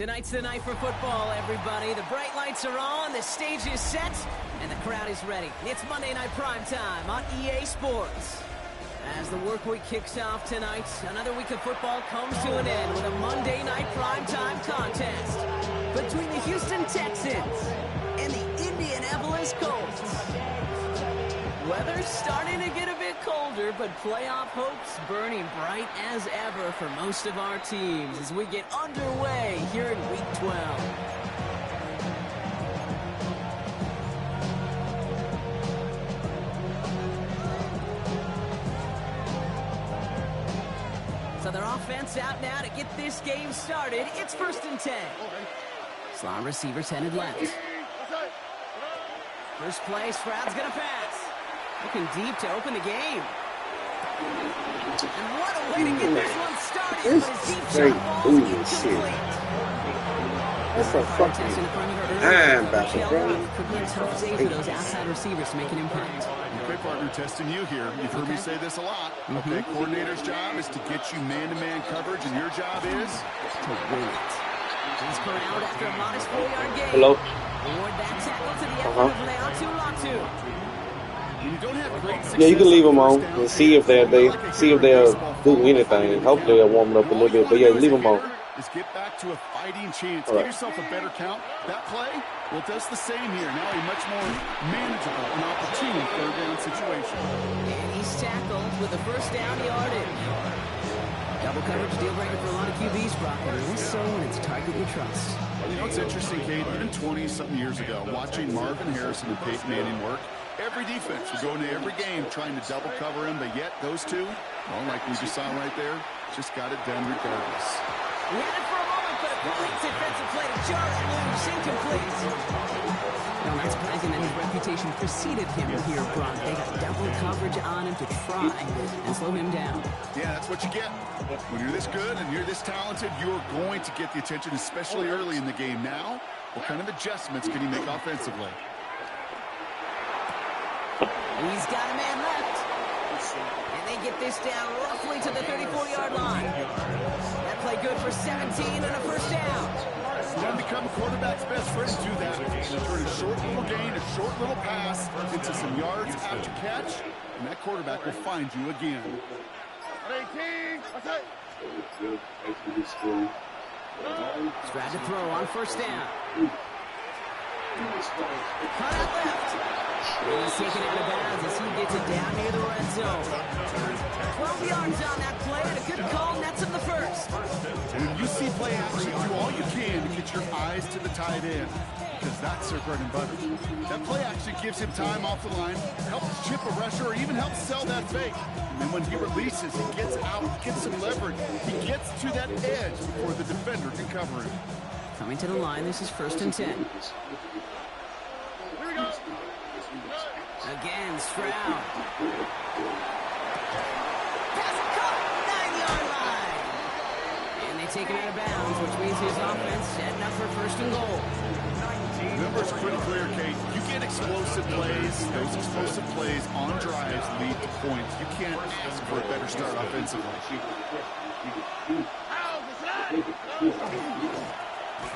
Tonight's the night for football, everybody. The bright lights are on, the stage is set, and the crowd is ready. It's Monday Night Primetime on EA Sports. As the work week kicks off tonight, another week of football comes to an end with a Monday Night Primetime contest between the Houston Texans and the Indianapolis Colts. Weather's starting to get a bit colder, but playoff hopes burning bright as ever for most of our teams as we get underway here in Week 12. So their offense out now to get this game started. It's 1st and 10. Slot receivers headed left. First play, Stroud's going to pass. Looking deep to open the game. And what a way to get this one started. But his deep shot falls incomplete. That's a fucking linebacker, bro. Could be a tough day for those outside receivers to make an impact. Okay, partner, testing you here. You've heard me say this a lot. Okay, coordinator's job is to get you man-to-man coverage, and your job is to win it. He's corralled after a modest 4-yard gain. Hello. Award that tackle to the effort of Leatu. You don't have great success. Yeah, you can leave them on and see if they'll do anything. Hopefully they'll warm it up a little bit. But yeah, leave them on. Is get back to a fighting chance. All right. Give yourself a better count. That play, well, it does the same here. Now a much more manageable and opportune third down situation. And he's tackled with a first down yardage. Double coverage deal breaker for a lot of QBs, Brock. And less so when it's target you trust. You know, it's interesting, Kate. Even 20-something years ago, watching Marvin Harrison and Peyton Manning work, every defense would go into every game trying to double cover him, but yet those two, well, like we just saw right there, just got it done regardless. He had it for a moment, but a great defensive play to jar that loose, incomplete. No, not surprising that his reputation preceded him here, Brock. They got double coverage on him to try and slow him down. Yeah, that's what you get. When you're this good and you're this talented, you're going to get the attention, especially early in the game. Now, what kind of adjustments can he make offensively? He's got a man left. And they get this down roughly to the 34-yard line. That play good for 17 and a first down. You want to become a quarterback's best friend, do that. You turn a short little gain, a short little pass into some yards after catch, and that quarterback will find you again. Stroud to throw on first down. Cut out left. He's taken out of bounds as he gets it down near the red zone. 12 yards on that play, and a good call nets him the first. And when you see play action, do all you can to get your eyes to the tight end, because that's their bread and butter. That play action gives him time off the line, helps chip a rusher, or even helps sell that fake. And then when he releases, he gets out, gets some leverage. He gets to that edge before the defender can cover him. Coming to the line, this is 1st and 10. Here we go. Again, Stroud. Pass caught, 9-yard line. And they take him out of bounds, which means his offense setting up for 1st and goal. Numbers pretty clear, Kate. You get explosive plays. Those explosive plays on drives lead to points. You can't ask for a better start offensively.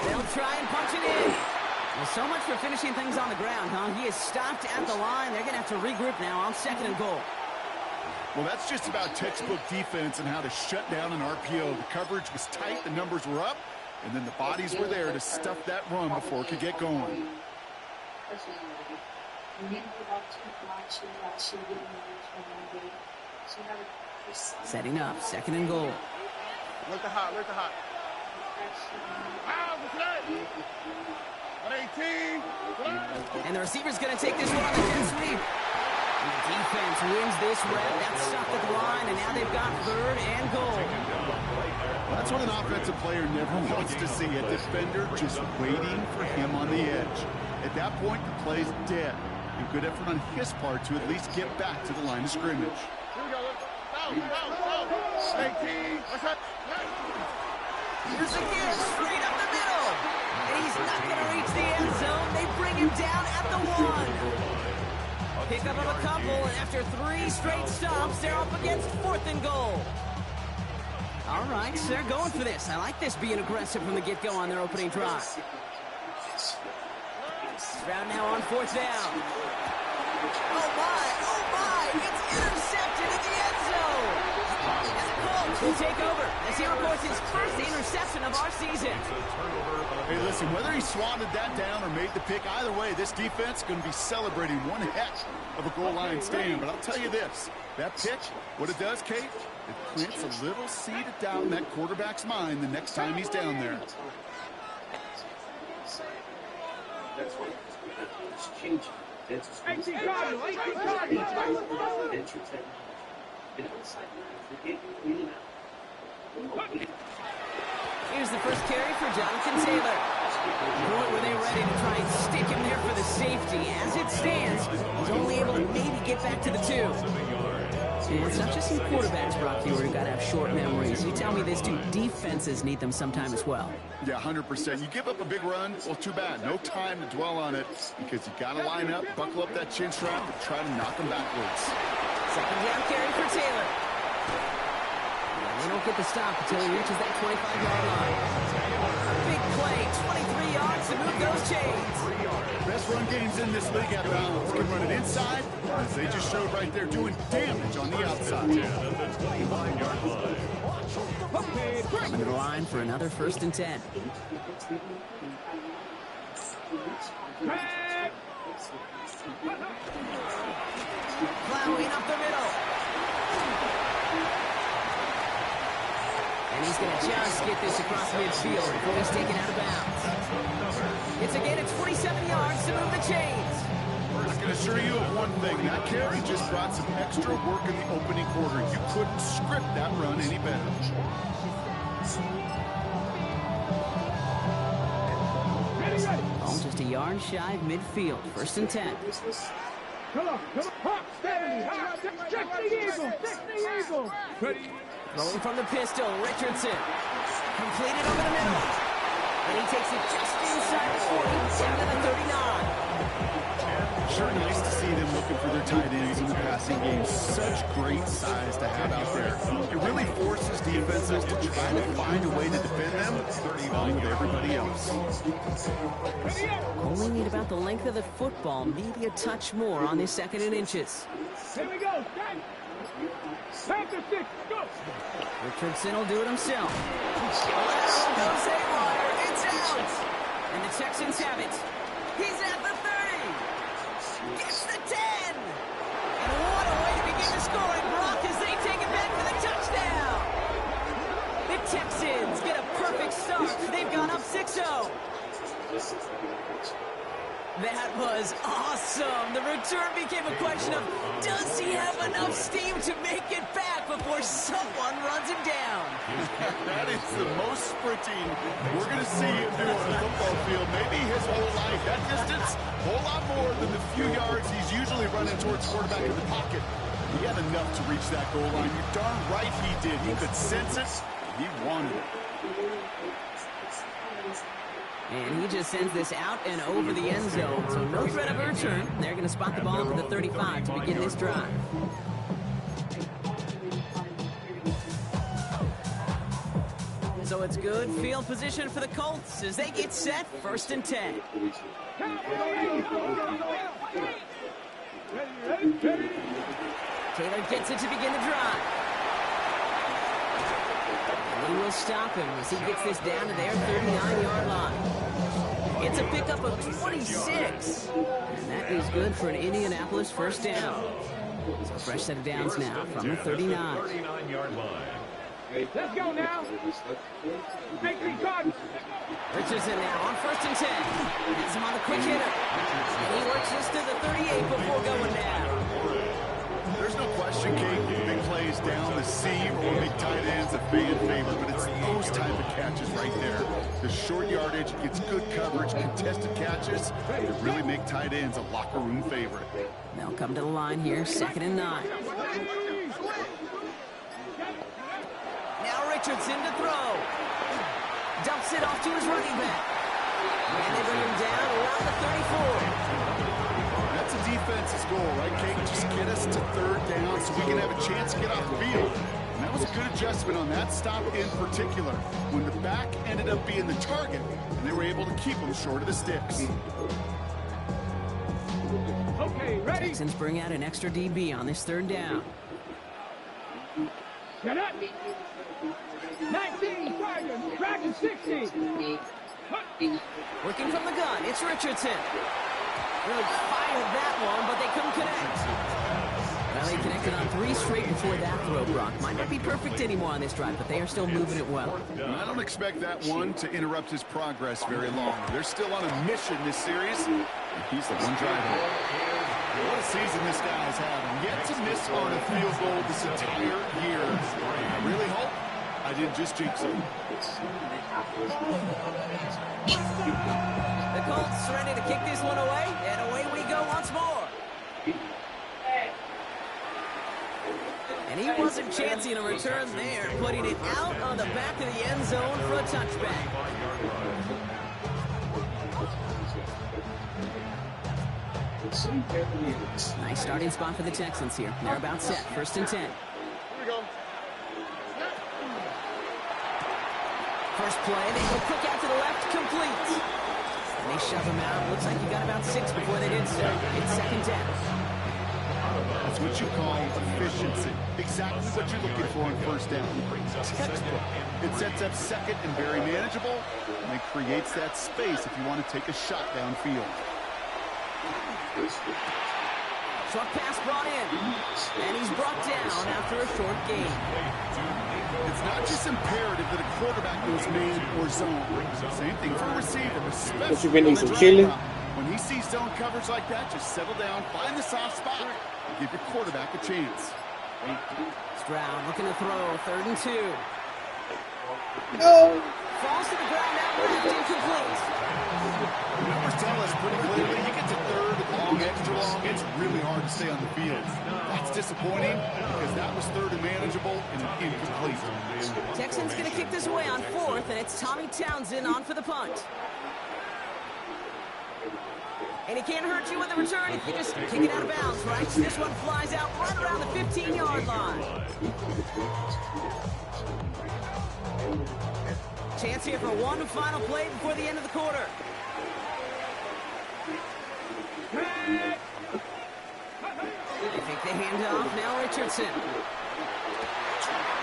They'll try and punch it in. Well, so much for finishing things on the ground, huh? He is stopped at the line. They're going to have to regroup now on 2nd and goal. Well, that's just about textbook defense and how to shut down an RPO. The coverage was tight, the numbers were up, and then the bodies were there to stuff that run before it could get going. Setting up, 2nd and goal. Look the hot, look the hot. And the receiver's going to take this one on the jet sweep. And the defense wins this rep. That's stuck at the line, and now they've got 3rd and goal. That's what an offensive player never wants to see, a defender just waiting for him on the edge. At that point, the play's dead. And good effort on his part to at least get back to the line of scrimmage. Here's again, straight up the middle. And he's not going to reach the end zone. They bring him down at the 1. Pick up of a couple, and after 3 straight stops, they're up against 4th and goal. All right, so they're going for this. I like this being aggressive from the get-go on their opening drive. Stroud now on 4th down. Oh, my. It's intercepted in the end zone. And the Colts will take over as he records his first interception of our season. Hey, listen, whether he swatted that down or made the pick, either way, this defense is going to be celebrating one heck of a goal line stand. But I'll tell you this, that pitch, what it does, Kate, it plants a little seed of doubt in that quarterback's mind the next time he's down there. Here's the first carry for Jonathan Taylor. Boy, were they ready to try and stick him there for the safety. As it stands, he's only able to maybe get back to the 2. And it's not just some quarterbacks, Brock, who've got to have short memories. You tell me this, too. Defenses need them sometime as well. Yeah, 100%. You give up a big run, well, too bad. No time to dwell on it because you got to line up, buckle up that chin strap, and try to knock them backwards. Second down carry for Taylor. They don't get the stop until he reaches that 25-yard line. A big play, 23 yards to move those chains. Best run games in this league at balance. Can run it inside, as they just showed right there, doing damage on the outside. Coming to the line for another 1st and 10. Plowing up the middle. And he's going to just get this across midfield before he's taken out of bounds. It's again at 27 yards to move the chains. I can assure you of one thing. That carry just brought some extra work in the opening quarter. You couldn't script that run any better. Oh, just a yard shy of midfield. 1st and 10. Come on. Hawk, 70. Check the eagle. Ready. Rolling from the pistol, Richardson. Completed over the middle. And he takes it just inside the 40, down to the 39. Sure nice to see them looking for their tight ends in the passing game. Such great size to have out there. It really forces defenses to try to find a way to defend them along with everybody else. Only need about the length of the football, maybe a touch more on this 2nd and inches. Here we go. Pack the 6. Go. Richardson will do it himself. Goes haywire. It's out. And the Texans have it. He's at the 30. Gets the 10. And what a way to begin the scoring, Brock, as they take it back for the touchdown. The Texans get a perfect start. They've gone up 6-0. That was awesome. The return became a question of, does he have enough steam to make it back before someone runs him down? That is the most sprinting we're going to see him do on the football field. Maybe his whole life. That distance, a whole lot more than the few yards he's usually running towards quarterback in the pocket. He had enough to reach that goal line. You're darn right he did. He could sense it. He wanted it. And he just sends this out and over the end zone. So no threat of a return. They're going to spot the ball up at the 35 to begin this drive. So it's good field position for the Colts as they get set. 1st and 10. Taylor gets it to begin the drive. And he will stop him as he gets this down to their 39-yard line. It's a pickup of 26. And that is good for an Indianapolis 1st down. So a fresh set of downs now from the 39. 39-yard line. Let's go now. Make me cut. Richardson now on 1st and 10. Gets him on the quick hitter. And he works this to the 38 before going down. There's no question, Kate, big plays down the seam or big tight ends a fan favorite, but it's those type of catches right there. The short yardage, gets good coverage, contested catches that really make tight ends a locker room favorite. They'll come to the line here, 2nd and 9. Now Richardson to throw. Dumps it off to his running back. And they bring him down around the 34. That's a defense's goal, right, Kate? Just get us to 3rd down so we can have a chance to get off the field. And that was a good adjustment on that stop in particular, when the back ended up being the target, and they were able to keep him short of the sticks. Okay, ready? Texans bring out an extra DB on this third down. Get up. 19, Dragon 60. Working from the gun, it's Richardson. Really fired that one, but they couldn't connect. Well, they connected on 3 straight before that throw, Brock. Might not be perfect anymore on this drive, but they are still moving it well. And I don't expect that one to interrupt his progress very long. They're still on a mission this series. He's the one driving it. What a season this guy is having. Yet to miss on a field goal this entire year. I really hope I didn't just jinx him. The Colts ready to kick this one away, and away we go once more. And he wasn't chancing a return there, putting it out on the back of the end zone for a touchback. Nice starting spot for the Texans here. They're about set. 1st and 10. Here we go. First play, they go quick out to the left, complete. And they shove him out. Looks like he got about 6 before they did so. It's 2nd down. That's what you call efficiency. Exactly what you're looking for on 1st down. Textbook. It sets up 2nd and very manageable, and it creates that space if you want to take a shot downfield. Short pass brought in, and he's brought down after a short gain. It's not just imperative that a quarterback goes man or zone. Same thing for a receiver, especially been on some the chili? drop. When he sees zone coverage like that, just settle down, find the soft spot, and give your quarterback a chance. Stroud looking to throw, 3rd and 2. No. Falls to the ground out left, incomplete. The numbers tell us pretty clearly, you get to 3rd, long, extra long, it's really hard to stay on the field. That's disappointing because that was 3rd and manageable and an incomplete. Texans going to kick this away on 4th, and it's Tommy Townsend on for the punt. And he can't hurt you with a return if you just kick it out of bounds, right? This one flies out right around the 15-yard line. Chance here for one final play before the end of the quarter. They take the handoff, now Richardson.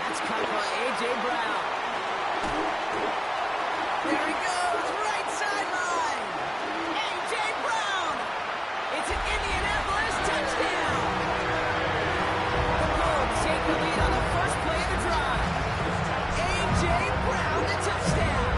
That's caught by A.J. Brown. There he goes, right sideline. A.J. Brown. It's an Indianapolis touchdown. The Colts take the lead on the first play of the drive. A.J. Brown, the touchdown.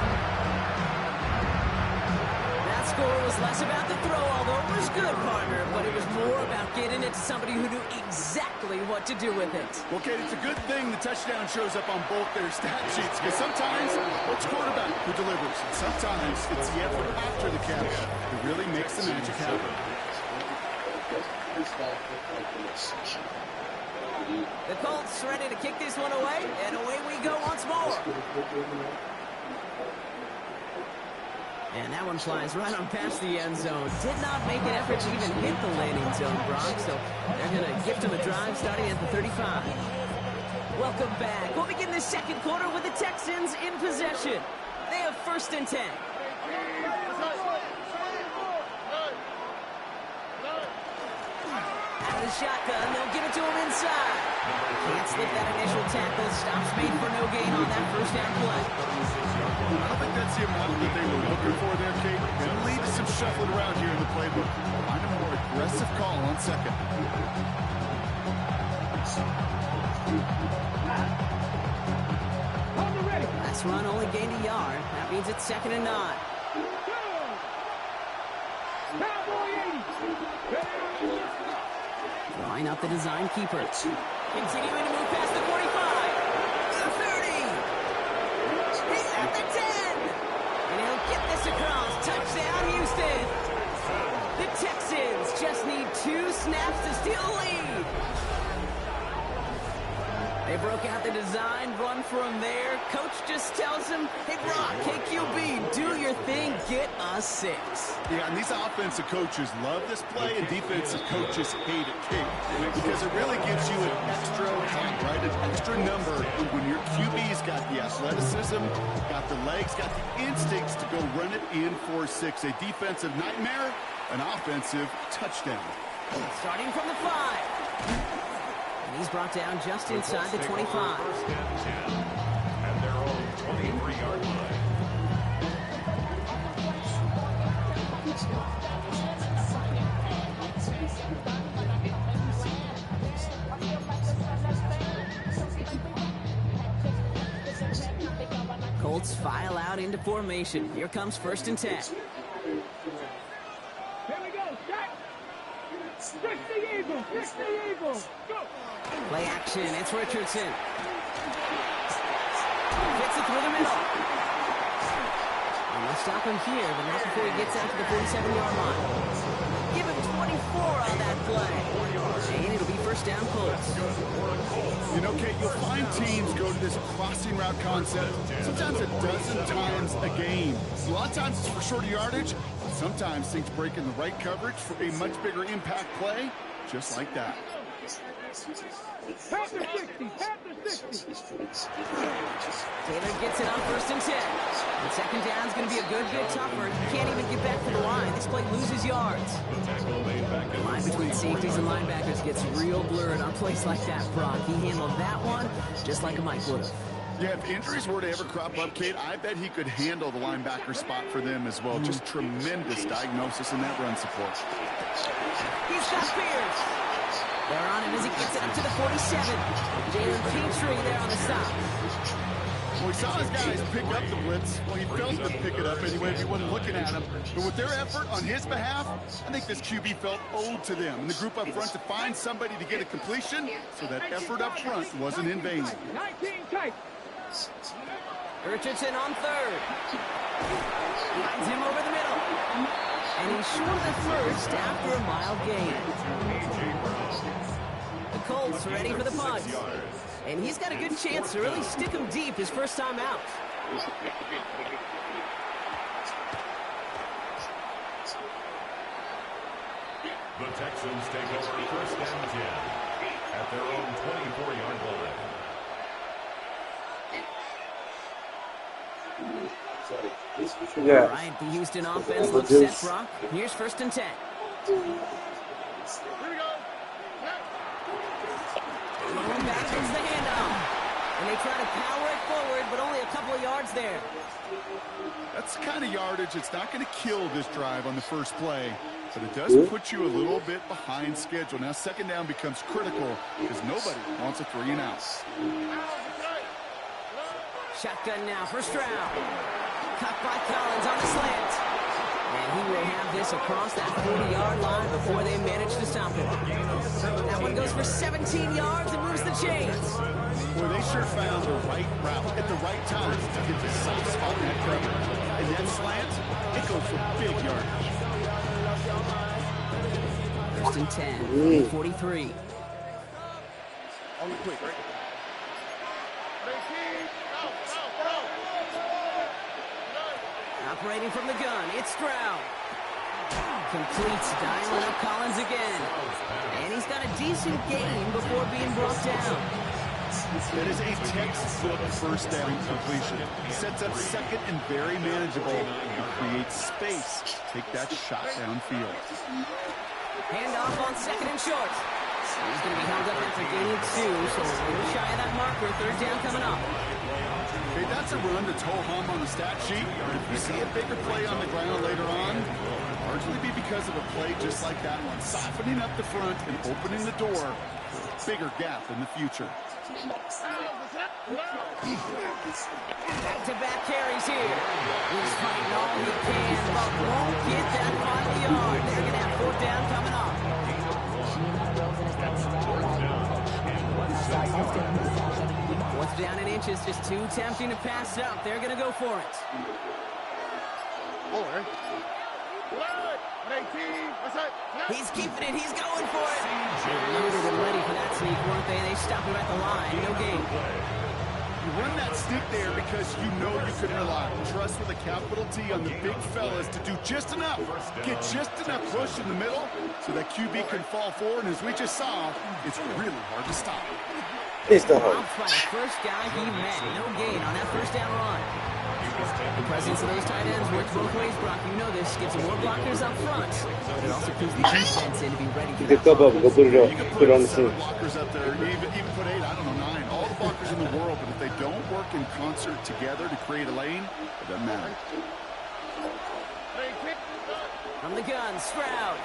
That score was less about the throw, although it was good, partner, but it was more about getting it to somebody who knew exactly what to do with it. Well, Kate, it's a good thing the touchdown shows up on both their stat sheets, because sometimes it's quarterback who delivers, and sometimes it's the effort after the catch that really makes the magic happen. The Colts ready to kick this one away, and away we go once more. And that one flies right on past the end zone. Did not make an effort to even hit the landing zone, Brock, so they're going to gift him a drive starting at the 35. Welcome back. We'll begin the second quarter with the Texans in possession. They have 1st and 10. Out of the shotgun, they'll give it to him inside. Can't slip that initial tackle. Stops made for no gain on that 1st down play. I don't think that's the amount that they were looking for there, Kate. Going to lead to some shuffling around here in the playbook. Find a more aggressive call on 2nd. Last run only gained a yard. That means it's 2nd and 9. Line up the design keeper. Continuing to move past the 45. The 30. He's at the 10. And he'll get this across. Touchdown, Houston. The Texans just need 2 snaps to steal a lead. They broke out the design, run from there. Coach just tells him, hey, Brock, hey, QB, do your thing, get a 6. Yeah, and these offensive coaches love this play, and defensive coaches hate it, because it really gives you an extra count, right? An extra number when your QB's got the athleticism, got the legs, got the instincts to go run it in for 6. A defensive nightmare, an offensive touchdown. Starting from the 5. And he's brought down just inside the 25. First and 10 at their own 23-yard line. Colts file out into formation. Here comes 1st and 10. Here we go, set. Fix the Eagle, fix the Eagle. Go. Play action, it's Richardson. Fits it through the middle. And they'll stop him here, but not before he gets out to the 47-yard line. Give him 24 on that play. And it'll be 1st down Colts. You know, Kate, you'll find teams go to this crossing route concept sometimes a dozen times a game. A lot of times it's for shorter yardage. Sometimes things break in the right coverage for a much bigger impact play, just like that. Panther 60, Panther 60. Taylor gets it on 1st and 10. And 2nd down's going to be a good bit tougher. He can't even get back to the line. This play loses yards. The line between safeties and linebackers gets real blurred on plays like that, Brock. He handled that one just like a Mike would have. Yeah, if injuries were to ever crop up, Kate, I bet he could handle the linebacker spot for them as well. Just tremendous diagnosis in that run support. He's got Spears. They're on him as he gets it up to the 47. Jalen Petrie there on the stop. Well, he saw his guys pick up the blitz. Well, he felt them pick it up anyway if he wasn't looking at him. But with their effort on his behalf, I think this QB felt owed to them. And the group up front to find somebody to get a completion, so that effort up front wasn't in vain. 19 tight. Richardson on 3rd. Finds him over the middle. And he's short of the 1st after a mild gain. The Colts ready for the punt. And he's got a good chance to really stick him deep his first time out. The Texans take over 1st and 10 at their own 24-yard line. Yeah. All right, the Houston offense looks set, Brock. Here's 1st and 10. Here we go. Going back is the handoff. And they try to power it forward, but only a couple of yards there. That's the kind of yardage it's not going to kill this drive on the first play, but it does put you a little bit behind schedule. Now 2nd down becomes critical because nobody wants a 3 and out. Shotgun now, 1st round. Cut by Collins on the slant. And he will have this across that 40-yard line before they manage to stop him. That one goes for 17 yards and moves the chains. Well, they sure found the right route at the right time to get the soft spot in that coverage. And that slant, it goes for big yardage. 1st and 10, 43. Only quick, right? Operating from the gun, it's Stroud. Completes, dialing up Collins again. And he's got a decent gain before being brought down. That is a textbook 1st down completion. Sets up 2nd and very manageable and creates space to take that shot downfield. Handoff on 2nd and short. He's going to be held up after gaining 2, so a little shy of that marker. 3rd down coming up. Okay, that's a run that's ho-hum on the stat sheet. But if you see a bigger play on the ground later on, it'll largely be because of a play just like that one, softening up the front and opening the door for a bigger gap in the future. Back-to-back carries here. He's fighting all he can, but won't get that final yard. They're going to have 4th down coming up. 4th down in inches, just 2 attempting to pass up. They're going to go for it. He's keeping it. He's going for it. Loaded and ready for that sneak one. don't they? They stop him at the line. No gain. You run that stick there because you know you can rely. Trust with a capital T on the big fellas to do just enough. Get just enough push in the middle so that QB can fall forward. And as we just saw, it's really hard to stop. It's the Out by the first guy he met. No gain on that first down run. The presence of those tight ends works both ways, Brock. You know this. Gives them more blockers up front. But it also keeps the defense in to be ready for Get a couple of them. Go put it up. You can Put it on the 7 scene. blockers up there, even put 8, I don't know, 9. All the blockers in the world, but if they don't work in concert together to create a lane, it doesn't matter. From the gun, Stroud.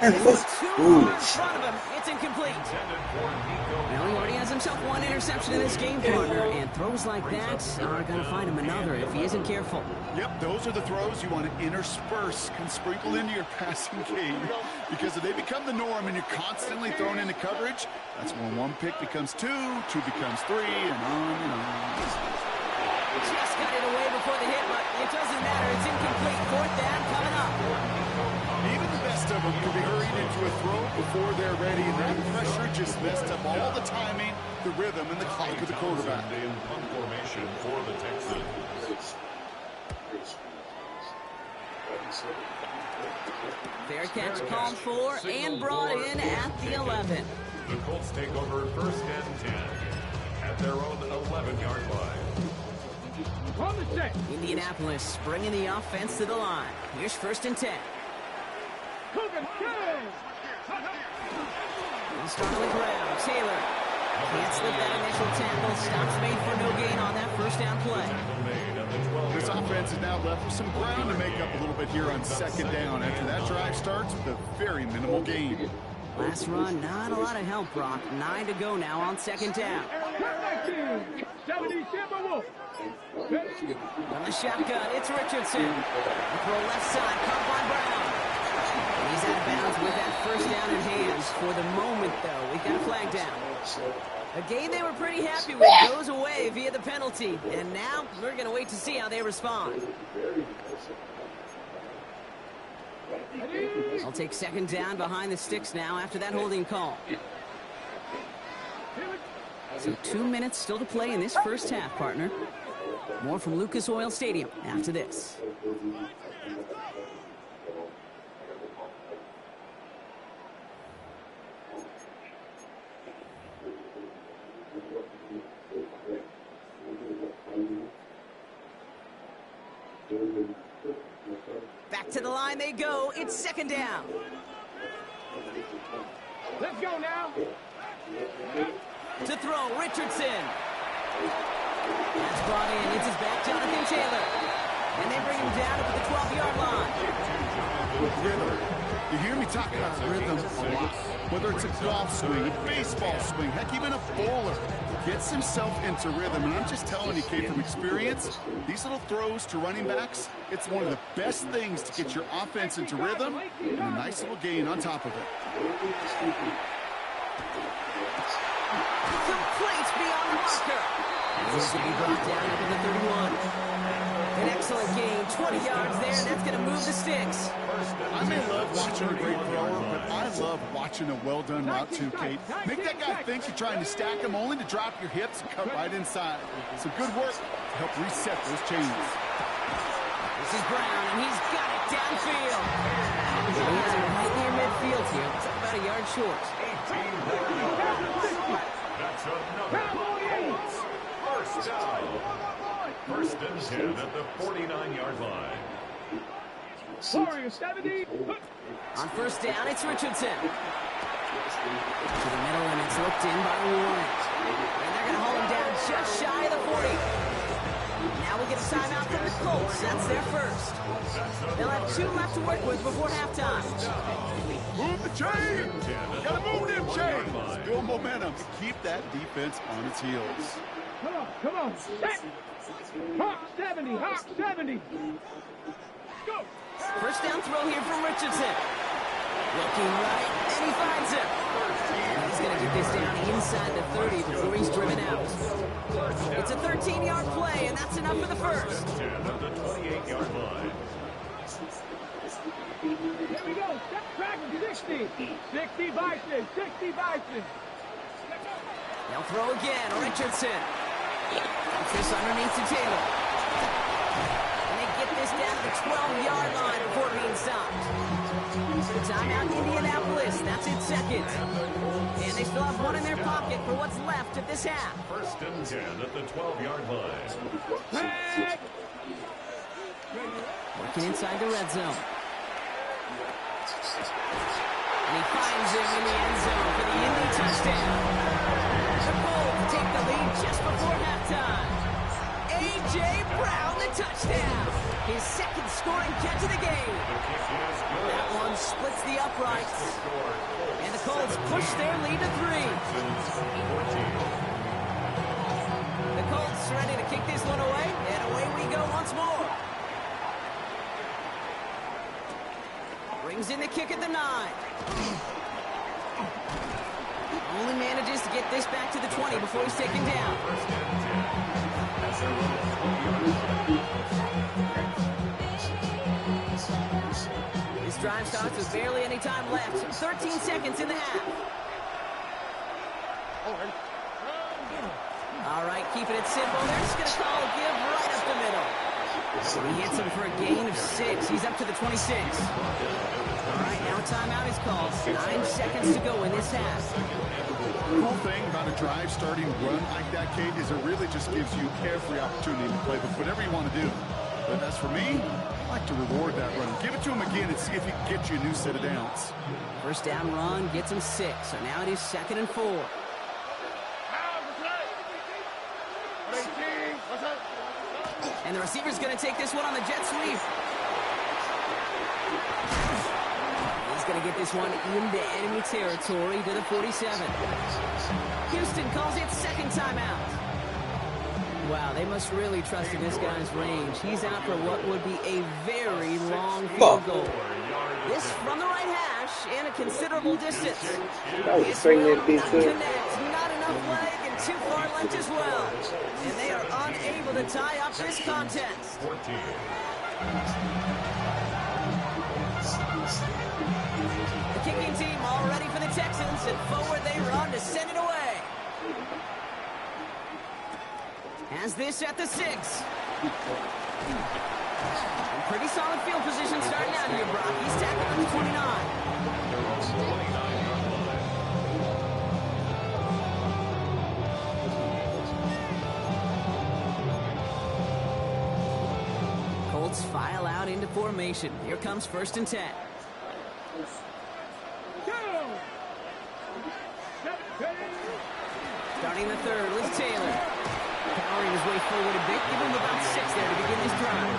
And Too that's far in foolish. front of him. It's incomplete. Well, he already has himself one interception in this game, partner, and throws like that are going to find him another if he isn't careful. Yep, those are the throws you want to intersperse and sprinkle into your passing game, because if they become the norm and you're constantly thrown into coverage, that's when 1 pick becomes 2, 2 becomes 3, and on and on. Just got it away before the hit, but it doesn't matter. It's incomplete. 4th down coming up. Even the best of them can be hurried into a throw before they're ready, and that pressure just messed up all the timing, the rhythm, and the clock of the quarterback. In punt formation for the Texans. Fair catch called for and brought in at the 11. The Colts take over 1st and 10 at their own 11-yard line. On the set. Indianapolis bringing the offense to the line. Here's 1st and 10. Coogan, They'll start on the ground. Taylor can't slip that initial tackle. Stops made for no gain on that 1st down play. This offense is now left with some ground to make up a little bit here on 2nd down after that drive starts with a very minimal gain. Last run, not a lot of help, Brock. 9 to go now on 2nd down. 70 Timberwolf. From the shotgun, it's Richardson. The throw left side, caught by Brown. He's out of bounds with that 1st down in hands. For the moment, though, we've got a flag down. A game they were pretty happy with goes away via the penalty. And now we're going to wait to see how they respond. I'll take 2nd down behind the sticks now after that holding call. So 2 minutes still to play in this 1st half, partner. More from Lucas Oil Stadium after this. Back to the line they go. It's 2nd down. Let's go now. To throw, Richardson. That's brought in. It's his back, Jonathan Taylor. And they bring him down at the 12-yard line. With rhythm. You hear me talk about rhythm a lot. Whether it's a golf swing, a baseball swing, heck, even a bowler gets himself into rhythm. And I'm just telling you, Kate, from experience, these little throws to running backs, it's one of the best things to get your offense into rhythm and a nice little gain on top of it. Complete beyond the marker. This is going to be brought down into the 31. An excellent gain, 20 yards there, and that's going to move the sticks. I may love watching a great thrower, but I love watching a well-done route too, Kate. Make that guy think you're trying to stack him only to drop your hips and cut right inside. So good work to help reset those chains. This is Brown, and he's got it downfield. He has it right near midfield here. It's about a yard short. That's another Colts. 1st down. 1st and 10 at the 49-yard line. Warrior 70. On 1st down, it's Richardson. To the middle, and it's looked in by Warren. And they're going to hold him down just shy of the 40. Now we get a timeout from the Colts. That's their 1st. They'll have 2 left to work with before halftime. Move the chains! Gotta move them chains! Build momentum to keep that defense on its heels. Come on. Set. Hawk 70. Hawk 70. Go. 1st down throw here from Richardson. Looking right, and he finds him. He's going to get this down inside the 30 before he's driven out. It's a 13-yard play, and that's enough for the 1st. At the 28-yard line. Here we go. Step track 60. 60 Bison. 60 Bison. They'll throw again. Richardson. Dumps this underneath to Taylor. And they get this down to the 12-yard line before being stopped. Timeout Indianapolis. That's in seconds. And they still have one in their pocket for what's left of this half. First and 10 at the 12-yard line. Working inside the red zone. And he finds him in the end zone for the Indy touchdown. The Colts take the lead just before halftime. A.J. Brown, the touchdown. His second scoring catch of the game. That one splits the uprights. And the Colts push their lead to 3. The Colts ready to kick this one away. And away we go once more. Brings in the kick at the 9. Only manages to get this back to the 20 before he's taken down. This drive starts with barely any time left. 13 seconds in the half. All right, keeping it simple. They're just going to call a give right up the middle. So he hits him for a gain of 6. He's up to the 26. All right, now a timeout is called. 9 seconds to go in this half. The cool thing about a drive starting run like that, Kate, is it really just gives you every opportunity to play with whatever you want to do. But as for me, I like to reward that run. Give it to him again and see if he can get you a new set of downs. First down run gets him 6. So now it is 2nd and 4. And the receiver's going to take this one on the jet sweep. He's going to get this one into enemy territory to the 47. Houston calls it second timeout. Wow, they must really trust in this guy's range. He's out for what would be a very long field goal. This from the right hash and a considerable distance. It's will not connect. Not enough leg and too far left as well. And they are unable to tie up this contest. The kicking team all ready for the Texans, and forward they run to send it away. Has this at the 6. And pretty solid field position starting out here, Brock. He's tackled at the 29. Colts file out into formation. Here comes 1st and 10. Starting the 3rd was Taylor. Powering his way forward a bit. Give him about 6 there to begin this drive.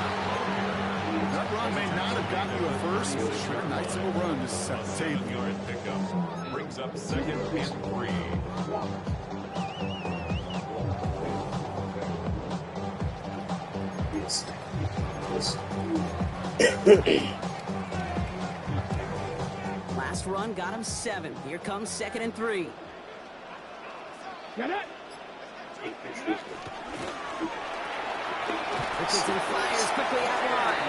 That run may not have gotten you a first, but sure, nice little run to set the table. Yard pickup brings up 2nd and 3. Last run got him 7. Here comes 2nd and 3. Get it. Richardson fires quickly out wide.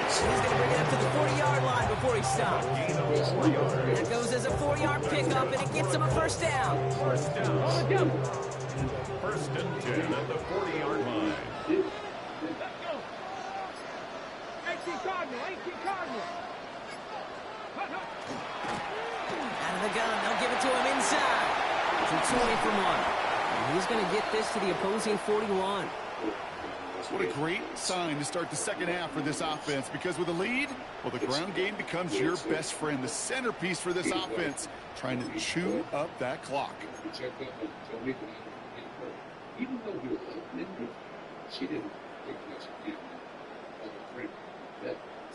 He's going to bring it up to the 40-yard line before he stops. That goes as a 4-yard pickup, and it gets him a first down. First down. 1st and 10 at the 40-yard line. Let's go. 18 Cardinal. 18 Cardinal. Out of the gun, they'll give it to him inside. It's 20 from 1. And he's going to get this to the opposing 41. What a great sign to start the second half for this offense, because with a lead, well, the ground game becomes your best friend, the centerpiece for this offense, trying to chew up that clock.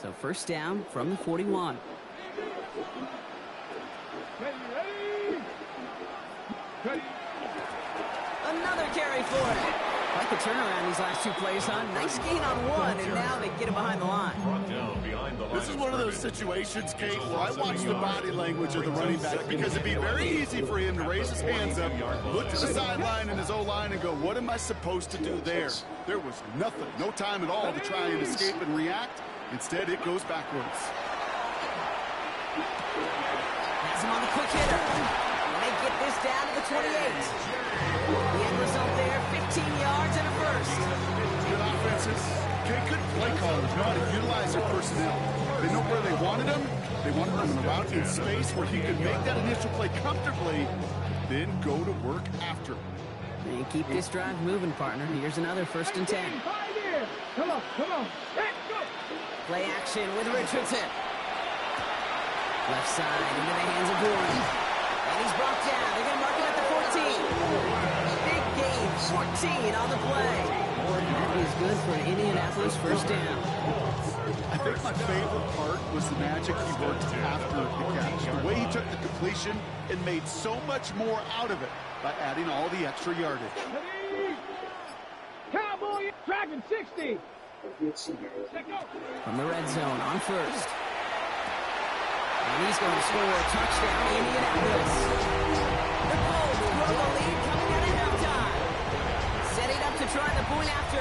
So first down from the 41. Another carry for it. Like the turnaround these last 2 plays, huh? Nice gain on 1, and now they get him behind the line. This is one of those situations, Kate, where I watch the body language of the running back, because it'd be very easy for him to raise his hands up, look to the sideline and his O-line and go, what am I supposed to do there? There was nothing, no time at all to try and escape and react. Instead, it goes backwards. Has him on the quick hitter. And they get this down to the 28. The end result there, 15 yards and a first. Good offenses. Okay, good play callers know how to utilize their personnel. They know where they wanted him. They wanted him in a route in space where he could make that initial play comfortably, then go to work after. And keep this drive moving, partner. Here's another 1st and 10. Come on, come on. Let's go. Play action with Richardson. Left side into the hands of Warren. And he's brought down. They're going to mark him at the 14. Big gain, 14 on the play. That is good for an Indianapolis 1st down. I think my favorite part was the magic he worked after the catch. The way he took the completion and made so much more out of it by adding all the extra yardage. Cowboy, Dragon 60. From the red zone on 1st. And he's going to score a touchdown, Indianapolis. The Colts grow the lead coming out of halftime. Setting up to try the point after.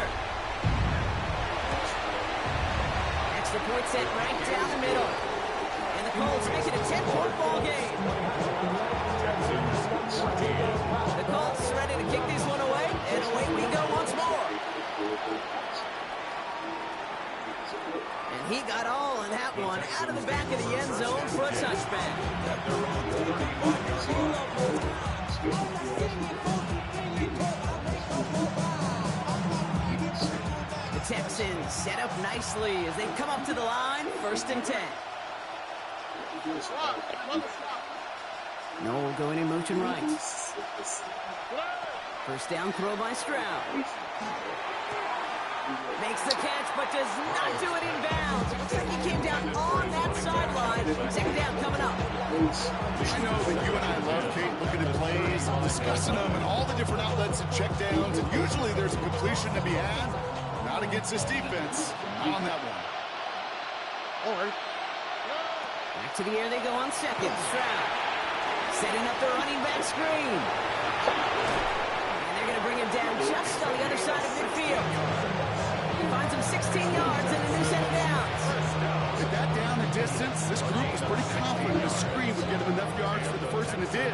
Extra point set right down the middle. And the Colts make it a 10-point ball game. The Colts ready to kick this one away, and away we go once more. And he got all in that one out of the back of the end zone for a touchback. The Texans set up nicely as they come up to the line, 1st and 10. Noel going in motion right. 1st down throw by Stroud. Makes the catch, but does not do it in bounds. It looks like he came down on that sideline. 2nd down coming up. I know that you and I love, Kate, looking at plays, discussing them, and all the different outlets and checkdowns, and usually there's a completion to be had. Not against this defense. Not on that one. All right. Back to the air they go on 2nd. Stroud setting up the running back screen. And they're going to bring him down just on the other side of midfield. He finds him 16 yards and a new set of downs. With that down the distance, this group was pretty confident the screen would get him enough yards for the first, and it did.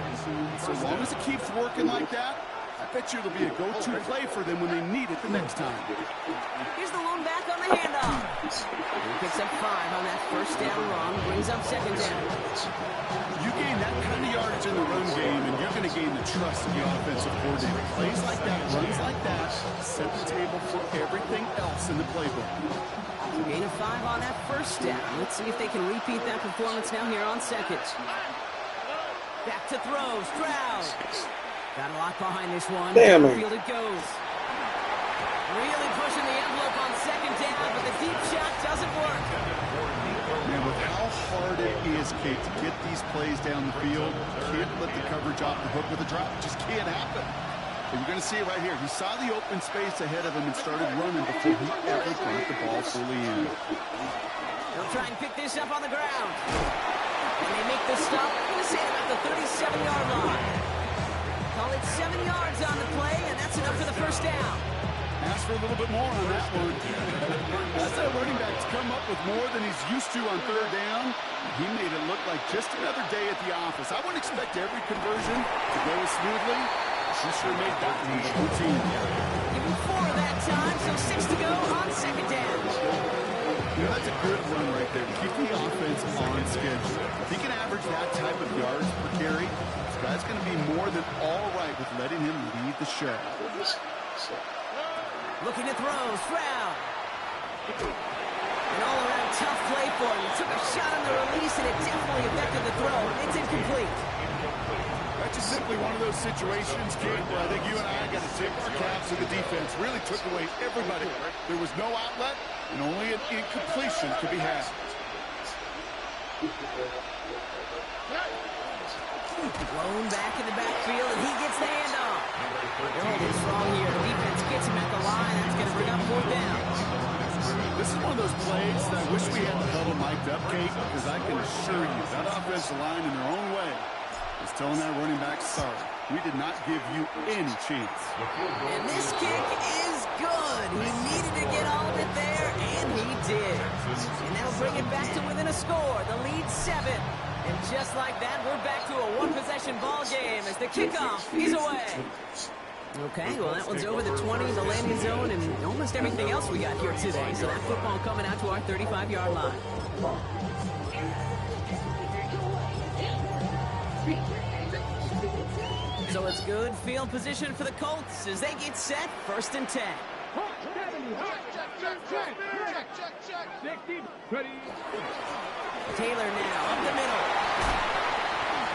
So as long as it keeps working like that, I bet you it'll be a go-to play for them when they need it the next time. Here's the lone back on the handoff. He picks up 5 on that 1st down run, brings up 2nd down. You gain that kind of yardage in the run game, and you're going to gain the trust of the offensive coordinator. Plays like that, runs like that, set the table for everything else in the playbook. Gain of 5 on that 1st down. Let's see if they can repeat that performance now here on 2nd. Back to throw, Stroud. Got a lot behind this one. Damn it. Downfield it goes. Really pushing the envelope on 2nd down, but the deep shot doesn't work. Man, with how hard it is, Kate, to get these plays down the field, can't let the coverage off the hook with a drop. It just can't happen. And you're going to see it right here. He saw the open space ahead of him and started running before he ever got the ball fully in. They'll try and pick this up on the ground. And they make the stop. I'm going to say about the 37-yard line. Call it 7 yards on the play, and that's enough for the 1st down. Ask for a little bit more on that one. That's a running back to come up with more than he's used to on 3rd down. He made it look like just another day at the office. I wouldn't expect every conversion to go as smoothly. He sure made that one the routine. Give him 4 that time, so 6 to go on 2nd down. You know, that's a good run right there. Keep the offense on schedule. If he can average that type of yards per carry, this guy's going to be more than all right with letting him lead the show. Looking to throw, Stroud. An all-around tough play for him. He took a shot on the release, and it definitely affected the throw. It's incomplete. That's just simply one of those situations, Kate, where I think you and I got to tip our caps to the defense. Really took away everybody. There was no outlet, and only an incompletion to be had. Blown back in the backfield, and he gets the handoff. They're holding strong here. The defense gets him at the line. That's going to bring up 4th down. This is one of those plays that I wish we had the huddle mic'd up, Kate, because I can assure you that offensive line in their own way is telling that running back, sorry, we did not give you any chance. And this kick is good. He needed to get all of it there, and he did. And that'll bring it back to within a score. The lead 7. And just like that, we're back to a one-possession ball game as the kickoff is away. Okay, well, that one's over the 20, the landing zone, and almost everything else we got here today. So that football coming out to our 35-yard line. So it's good field position for the Colts as they get set, 1st and 10. Taylor now up the middle.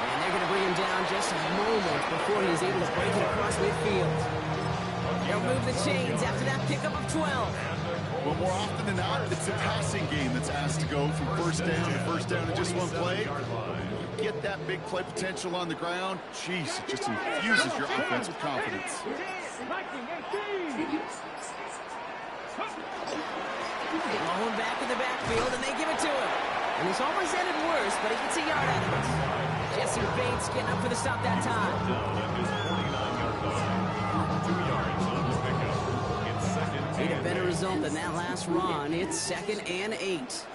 And they're going to bring him down just a moment before he's able to break it across midfield. They'll move the chains after that pickup of 12. Well, more often than not, it's a passing game that's asked to go from first down in just one play. Get that big play potential on the ground. Jeez, it just infuses your offense with confidence. Going back in the backfield, and they give it to him. And it's almost ended worse, but he gets a yard out of it. Jesse Bates getting up for the stop that time. Need a better result than that last run. It's 2nd and 8.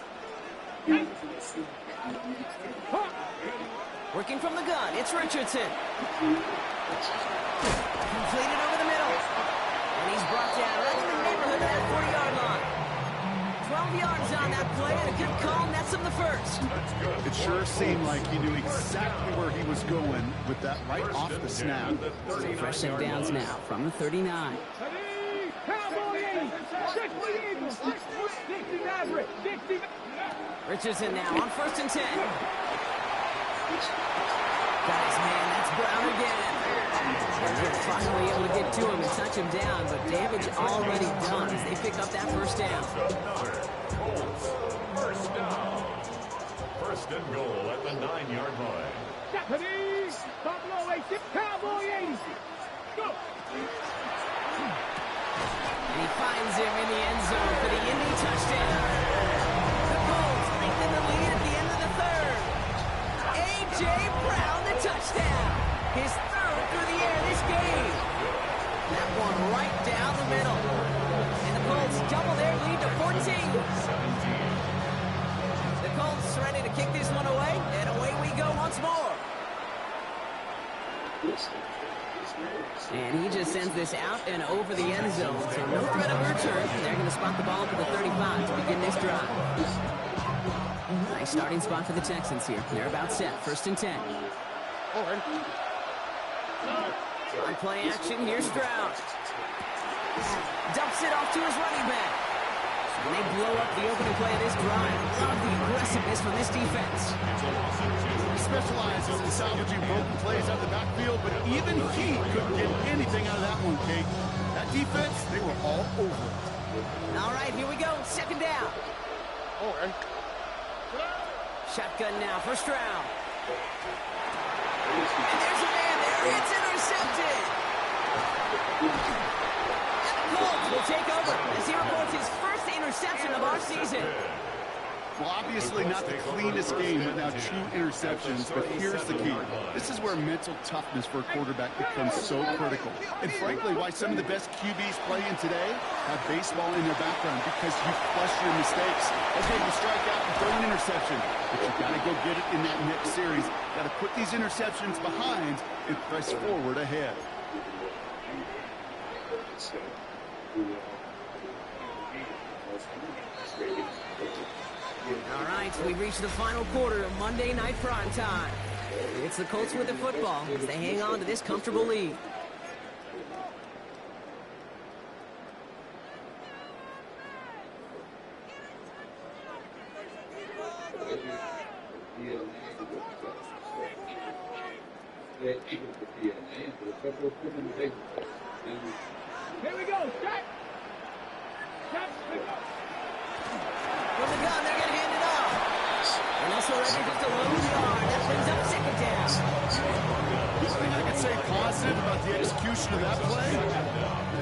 Working from the gun, it's Richardson. Completed over the middle. And he's brought down right in the neighborhood of that 40-yard line. 12 yards on that play, and a good call nets him the first. It sure seemed like he knew exactly where he was going with that right off the snap. So fresh set downs now from the 39. Richardson now on 1st and 10. Guys, man, that's Brown again. And they're finally able to get to him and touch him down, but damage already done as they pick up that first down. First down. 1st and goal at the 9-yard line. Cowboy 80. Go. And he finds him in the end zone for the Indy touchdown. The Colts lengthen the lead at the end of the 3rd. A.J. Brown, the touchdown. His 3rd through the air this game. That one right down the middle. And the Colts double their lead to 14. The Colts ready to kick this one away, and away we go once more. And he just sends this out and over the end zone, so no threat of return. They're going to spot the ball to the 35 to begin this drive. Nice starting spot for the Texans here. They're about set, 1st and 10. On play action, here's Stroud. Dumps it off to his running back. And they blow up the opening play of this drive. Love the aggressiveness from this defense. He specializes in salvaging broken plays out of the backfield, but even he couldn't get anything out of that one, Kate. That defense, they were all over it. All right, here we go. 2nd down. Shotgun now for Stroud. And there's a man there. It's intercepted. And the Colts will take over as he reports his first interception of our season. Well, obviously not the cleanest game without 2 interceptions, but here's the key. This is where mental toughness for a quarterback becomes so critical. And frankly, why some of the best QBs playing today have baseball in their background, because you flush your mistakes. Okay, you strike out and throw an interception, but you got to go get it in that next series. Got to put these interceptions behind and press forward ahead. All right, we reached the final quarter of Monday Night Prime Time. It's the Colts with the football as they hang on to this comfortable lead. Here we go. Start. From the gun, they're going to hand it off. And that's already just a low yard. That brings up 2nd down. Something I can say positive about the execution of that play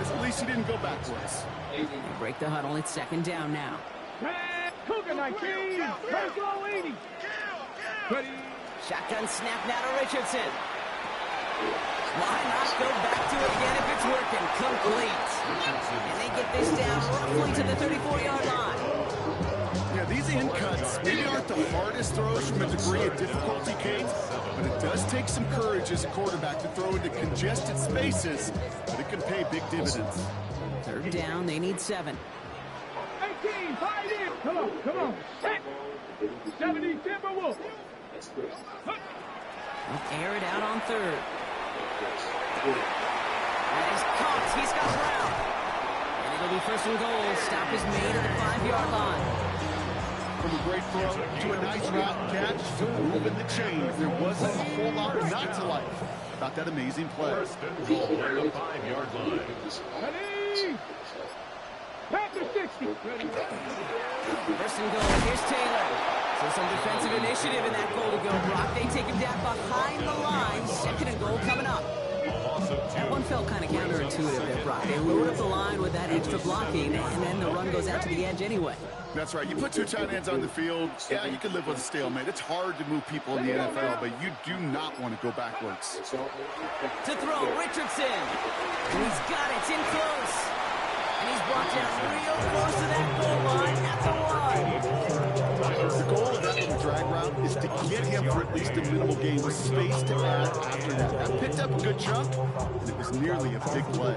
is at least he didn't go backwards. They break the huddle. It's 2nd down now. Cougar 19. Go 80. Ready. Shotgun snap now to Richardson. Why not go back to it again if it's working? Complete. And they get this down roughly to the 34-yard line. Yeah, these in cuts maybe aren't the hardest throws from a degree of difficulty, Kate, but it does take some courage as a quarterback to throw into congested spaces, but it can pay big dividends. Third down, they need 7. 18, tight end. Come on. Set. 70 Timberwolves. Air it out on third. And he's caught. He's got Brown. And it'll be first and goal. Stop is made at the 5-yard line. From a great throw to a nice route catch to moving the chains. There wasn't a whole lot not to like about that amazing play. First and goal at the 5-yard line. Ready. Panther 60. Ready. First and goal. Here's Taylor. So some defensive initiative in that goal to go. Brock, they take him down behind the line. Second and goal coming up. That one felt kind of counterintuitive there, Brock. They load up the line with that extra blocking, and then the run goes out to the edge anyway. That's right. You put 2 tight ends on the field, yeah, you can live with a stalemate. It's hard to move people in the NFL, but you do not want to go backwards. To throw, Richardson. And he's got it. It's in close. And he's brought down real close to that goal line at the 1. The goal of that little drag route is to get him for at least a minimal gain with space to add after that. That picked up a good chunk, and it was nearly a big play.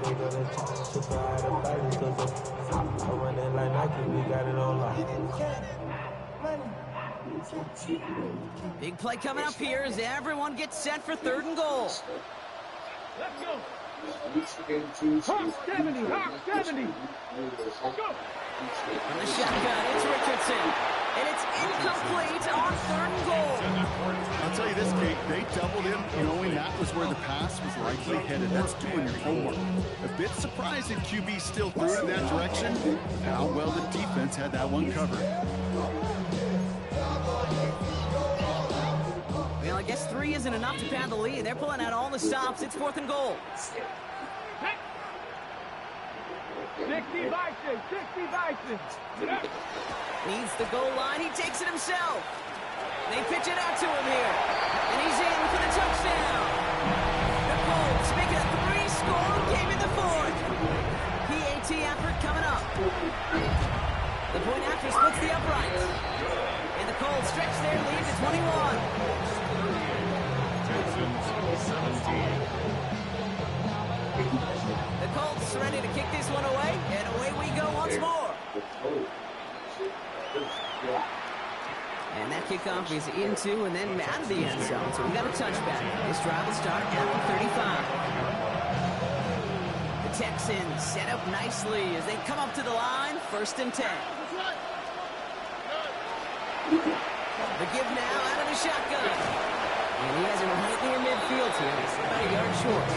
Big play coming up here as everyone gets set for third and goal. Let's go. Hawk 70. Hawk 70. Go. From the shotgun, it's Richardson. And it's incomplete on third and goal. I'll tell you this, Kate, they doubled him knowing that was where the pass was likely headed. That's doing your homework. A bit surprising QB still threw it in that direction. How well the defense had that one covered. Well, I guess 3 isn't enough to pad the lead. They're pulling out all the stops. It's 4th and goal. 60 Bison. 60 Bison. Needs the goal line. He takes it himself. They pitch it out to him here. And he's in for the touchdown. The Colts make it a 3-score game in the 4th. PAT effort coming up. The point after splits the uprights. And the Colts stretch their lead to 21. Texans 17. The Colts ready to kick this one away. And away we go once more. And that kickoff is into and then out of the end zone. So we got a touchback. This drive will start at the 35. The Texans set up nicely as they come up to the line. 1st and 10. The give now out of the shotgun. And he has it right near midfield here. He's about a yard short.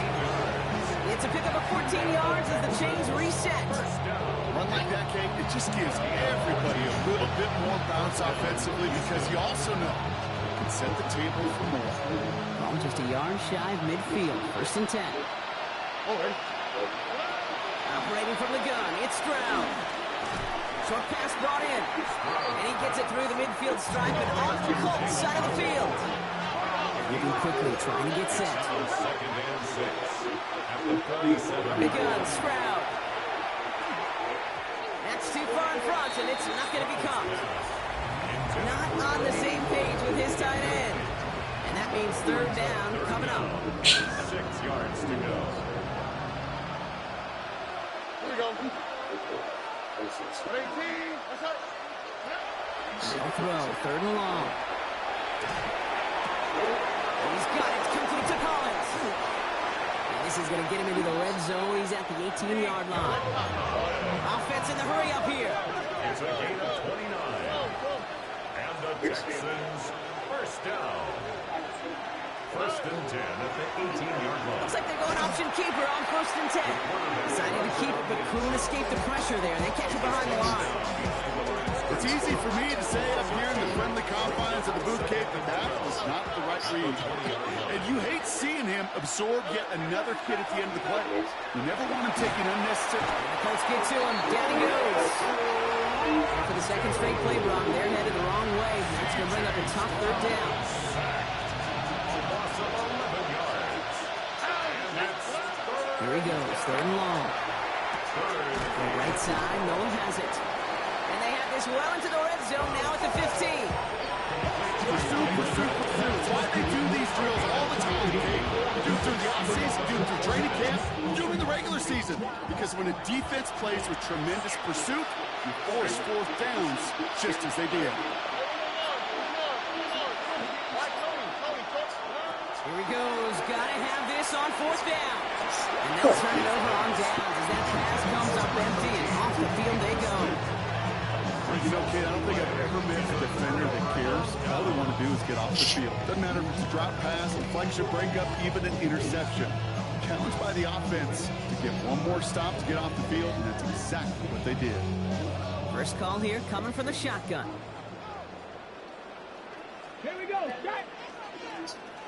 It's a pickup of 14 yards as the chains reset. Run like that, Kate, it just gives everybody a little bit more bounce offensively because you also know you can set the table for more. Ball just a yard shy of midfield. 1st and 10. Operating from the gun, it's Stroud. Short pass brought in. And he gets it through the midfield stripe and on the Colts side of the field. Moving quickly, trying to get set. 2nd and 6. At the 37. The gun, Stroud. That's too far in front, and it's not going to be caught. Not on the same page with his tight end. And that means 3rd down coming up. 6 yards to go. Here we go. 18. That's right. No throw, 3rd and long. He's got it, complete to Collins. And this is going to get him into the red zone. He's at the 18-yard line. Offense in the hurry up here. It's a gain of 29. And the Texans first down. 1st and 10 at the 18-yard line. Looks like they're going option keeper on 1st and 10. Deciding to keep it, but couldn't escape the pressure there. They catch it behind the line. It's easy for me to say up here in the friendly confines of the boot Cape that that was not the right read. And you hate seeing him absorb yet another hit at the end of the play. You never want him taking unnecessary. The Colts get to him. Down he goes. And for the 2nd straight play, Brock, they're headed the wrong way. That's going to bring up a tough 3rd down. Loss of 11 yards. And it's Here he goes. 3rd and long. The right side, no one has it. And they have this well into the red so now at the 15. Pursuit. It's why they do these drills all the time, okay? Do it through the offseason, do it through training camp, do it in the regular season. Because when a defense plays with tremendous pursuit, you force fourth downs just as they did. Here he goes. Gotta have this on fourth down. And they'll turn it over on downs as that pass comes up empty and off the field they go. You know, kid, I don't think I've ever met a defender that cares. All they want to do is get off the field. Doesn't matter if it's a drop pass, deflection, breakup, even an interception. Challenged by the offense to get one more stop to get off the field, and that's exactly what they did. First call here coming from the shotgun. Here we go. Set.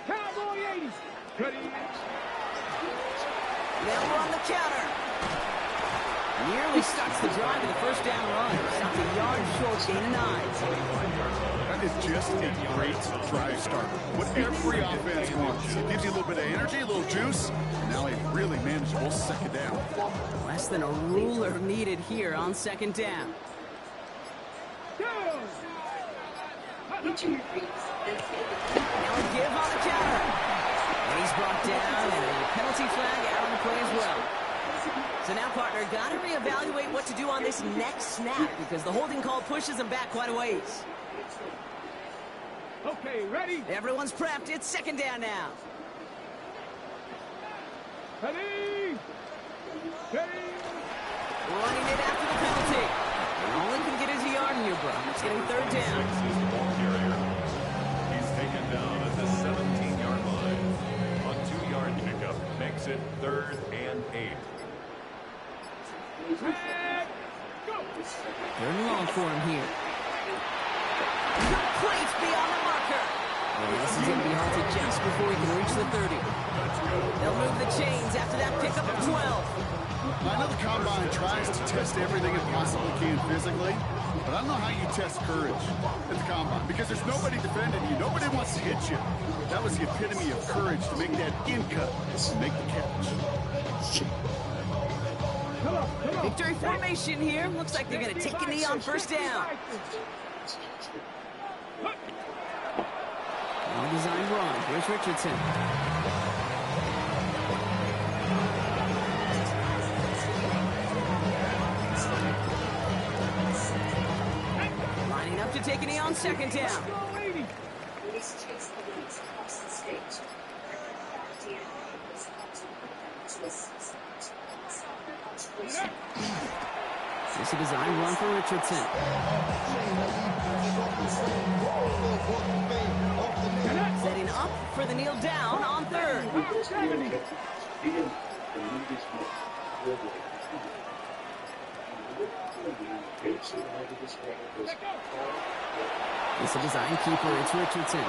Cowboy 80. Ready. They'll run the counter. Nearly starts the drive with a first down run. Stopped a yard short, gain of 9. That is just a great drive starter. What every offense wants. It gives you a little bit of energy, a little juice, and now a really manageable second down. Less than a ruler needed here on second down. Go. Now a give on the counter. And he's brought down, and a penalty flag out on the play as well. So now, partner, got to reevaluate what to do on this next snap because the holding call pushes him back quite a ways. Okay, ready? Everyone's prepped. It's second down now. Ready. Ready. Running it after the penalty. And all he can get is a yard in here, bro. It's getting third down. Is the ball carrier. He's taken down at the 17-yard line. A 2-yard pickup makes it 3rd and 8. Go. They're long for him here. Complete beyond the marker. And this is going to be halted just before he can reach the 30. They'll move the chains after that pickup of 12. I know the combine tries to test everything it possibly can physically, but I don't know how you test courage at the combine because there's nobody defending you. Nobody wants to hit you. That was the epitome of courage to make that in cut and make the catch. Victory formation here. Looks like they're going to take a knee on first down. Well-designed run. Here's Richardson. Lining up to take a knee on second down. This is a design run for Richardson. Setting up for the kneel down on third. It's a design keeper. It's Richardson.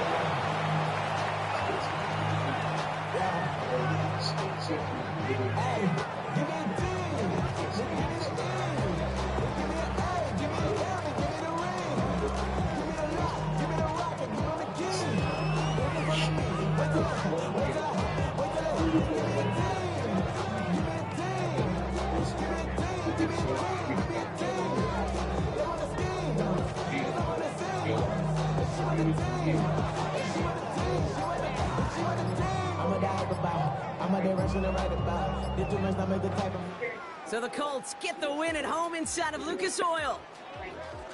So the Colts get the win at home inside of Lucas Oil.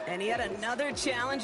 And yet another challenger